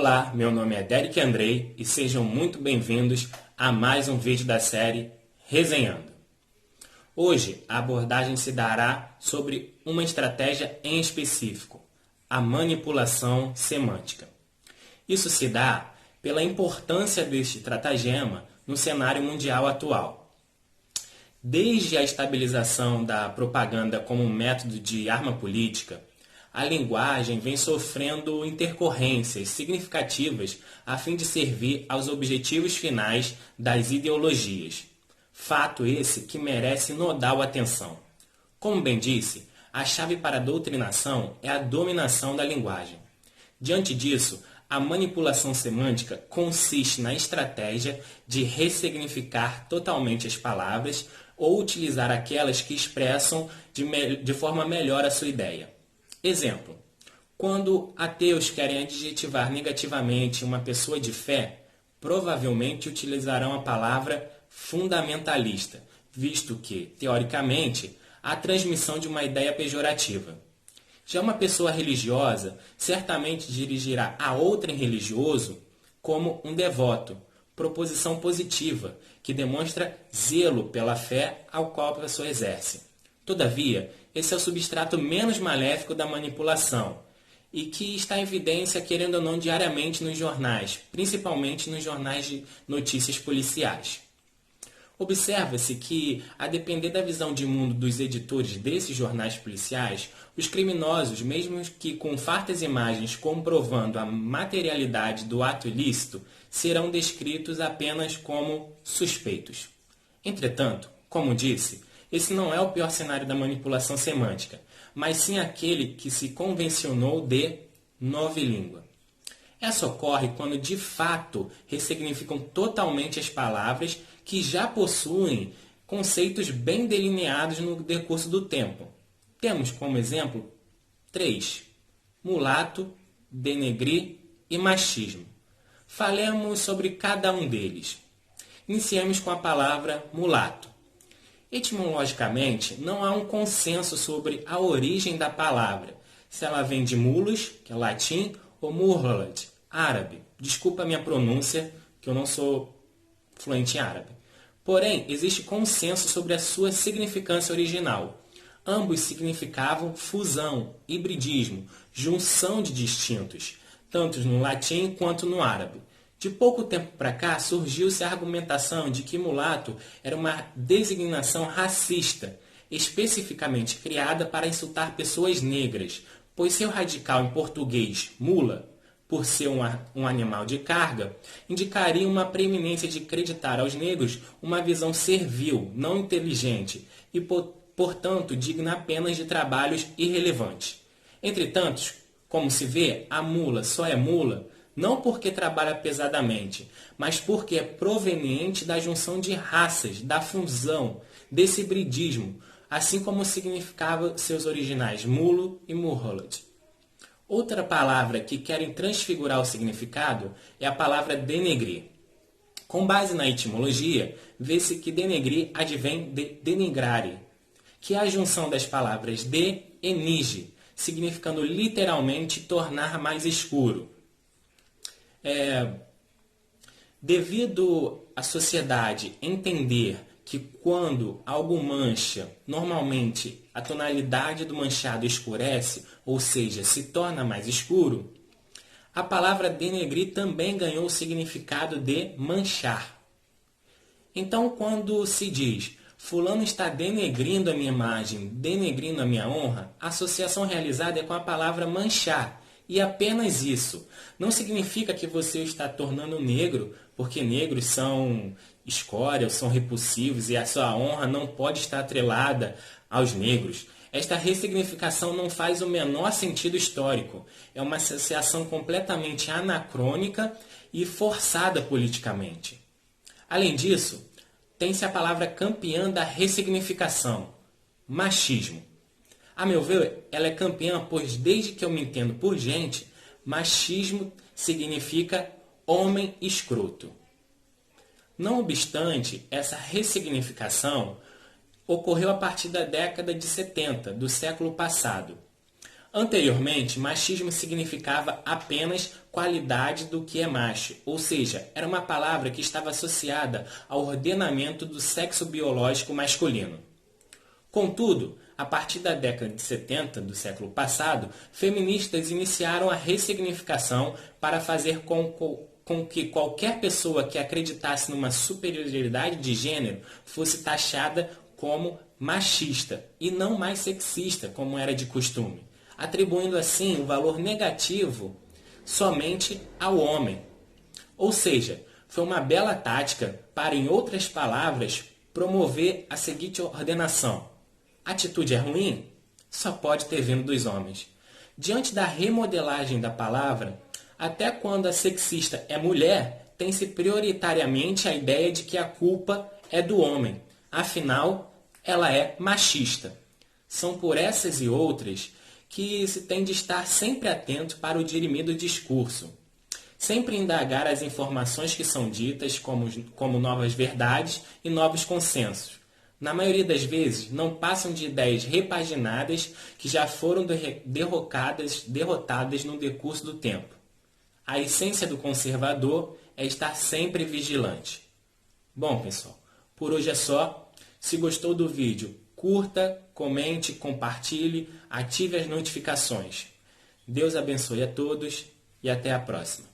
Olá, meu nome é Derek Andrei e sejam muito bem-vindos a mais um vídeo da série Resenhando. Hoje a abordagem se dará sobre uma estratégia em específico, a manipulação semântica. Isso se dá pela importância deste estratagema no cenário mundial atual. Desde a estabilização da propaganda como um método de arma política, a linguagem vem sofrendo intercorrências significativas a fim de servir aos objetivos finais das ideologias. Fato esse que merece nodal atenção. Como bem disse, a chave para a doutrinação é a dominação da linguagem. Diante disso, a manipulação semântica consiste na estratégia de ressignificar totalmente as palavras ou utilizar aquelas que expressam de forma melhor a sua ideia. Exemplo, quando ateus querem adjetivar negativamente uma pessoa de fé, provavelmente utilizarão a palavra fundamentalista, visto que, teoricamente, há transmissão de uma ideia pejorativa. Já uma pessoa religiosa certamente dirigirá a outrem religioso como um devoto, proposição positiva, que demonstra zelo pela fé ao qual a pessoa exerce. Todavia, esse é o substrato menos maléfico da manipulação e que está em evidência, querendo ou não, diariamente nos jornais, principalmente nos jornais de notícias policiais. Observa-se que, a depender da visão de mundo dos editores desses jornais policiais, os criminosos, mesmo que com fartas imagens comprovando a materialidade do ato ilícito, serão descritos apenas como suspeitos. Entretanto, como disse, esse não é o pior cenário da manipulação semântica, mas sim aquele que se convencionou de novilíngua. Essa ocorre quando de fato ressignificam totalmente as palavras que já possuem conceitos bem delineados no decurso do tempo. Temos como exemplo 3: mulato, denegrir e machismo. Falemos sobre cada um deles. Iniciemos com a palavra mulato. Etimologicamente, não há um consenso sobre a origem da palavra, se ela vem de mulus, que é latim, ou murlad, árabe. Desculpa a minha pronúncia, que eu não sou fluente em árabe. Porém, existe consenso sobre a sua significância original. Ambos significavam fusão, hibridismo, junção de distintos, tanto no latim quanto no árabe. De pouco tempo para cá, surgiu-se a argumentação de que mulato era uma designação racista, especificamente criada para insultar pessoas negras, pois seu radical em português, mula, por ser um animal de carga, indicaria uma preeminência de acreditar aos negros uma visão servil, não inteligente, e, portanto, digna apenas de trabalhos irrelevantes. Entretanto, como se vê, a mula só é mula, não porque trabalha pesadamente, mas porque é proveniente da junção de raças, da fusão, desse hibridismo, assim como significava seus originais mulo e murlad. Outra palavra que querem transfigurar o significado é a palavra denegrir. Com base na etimologia, vê-se que denegrir advém de denigrare, que é a junção das palavras de e nige, significando literalmente tornar mais escuro. Devido à sociedade entender que quando algo mancha, normalmente a tonalidade do manchado escurece, ou seja, se torna mais escuro, a palavra denegrir também ganhou o significado de manchar. Então, quando se diz fulano está denegrindo a minha imagem, denegrindo a minha honra, a associação realizada é com a palavra manchar. E apenas isso. Não significa que você está tornando negro, porque negros são escória, são repulsivos e a sua honra não pode estar atrelada aos negros. Esta ressignificação não faz o menor sentido histórico. É uma associação completamente anacrônica e forçada politicamente. Além disso, tem-se a palavra campeã da ressignificação, machismo. A meu ver, ela é campeã, pois desde que eu me entendo por gente, machismo significa homem escroto. Não obstante, essa ressignificação ocorreu a partir da década de 70 do século passado. Anteriormente, machismo significava apenas qualidade do que é macho, ou seja, era uma palavra que estava associada ao ordenamento do sexo biológico masculino. Contudo, a partir da década de 70 do século passado, feministas iniciaram a ressignificação para fazer com que qualquer pessoa que acreditasse numa superioridade de gênero fosse taxada como machista e não mais sexista, como era de costume, atribuindo assim um valor negativo somente ao homem. Ou seja, foi uma bela tática para, em outras palavras, promover a seguinte ordenação: atitude é ruim? Só pode ter vindo dos homens. Diante da remodelagem da palavra, até quando a sexista é mulher, tem-se prioritariamente a ideia de que a culpa é do homem. Afinal, ela é machista. São por essas e outras que se tem de estar sempre atento para o dirimido discurso. Sempre indagar as informações que são ditas como novas verdades e novos consensos. Na maioria das vezes, não passam de ideias repaginadas que já foram derrotadas no decurso do tempo. A essência do conservador é estar sempre vigilante. Bom, pessoal, por hoje é só. Se gostou do vídeo, curta, comente, compartilhe, ative as notificações. Deus abençoe a todos e até a próxima.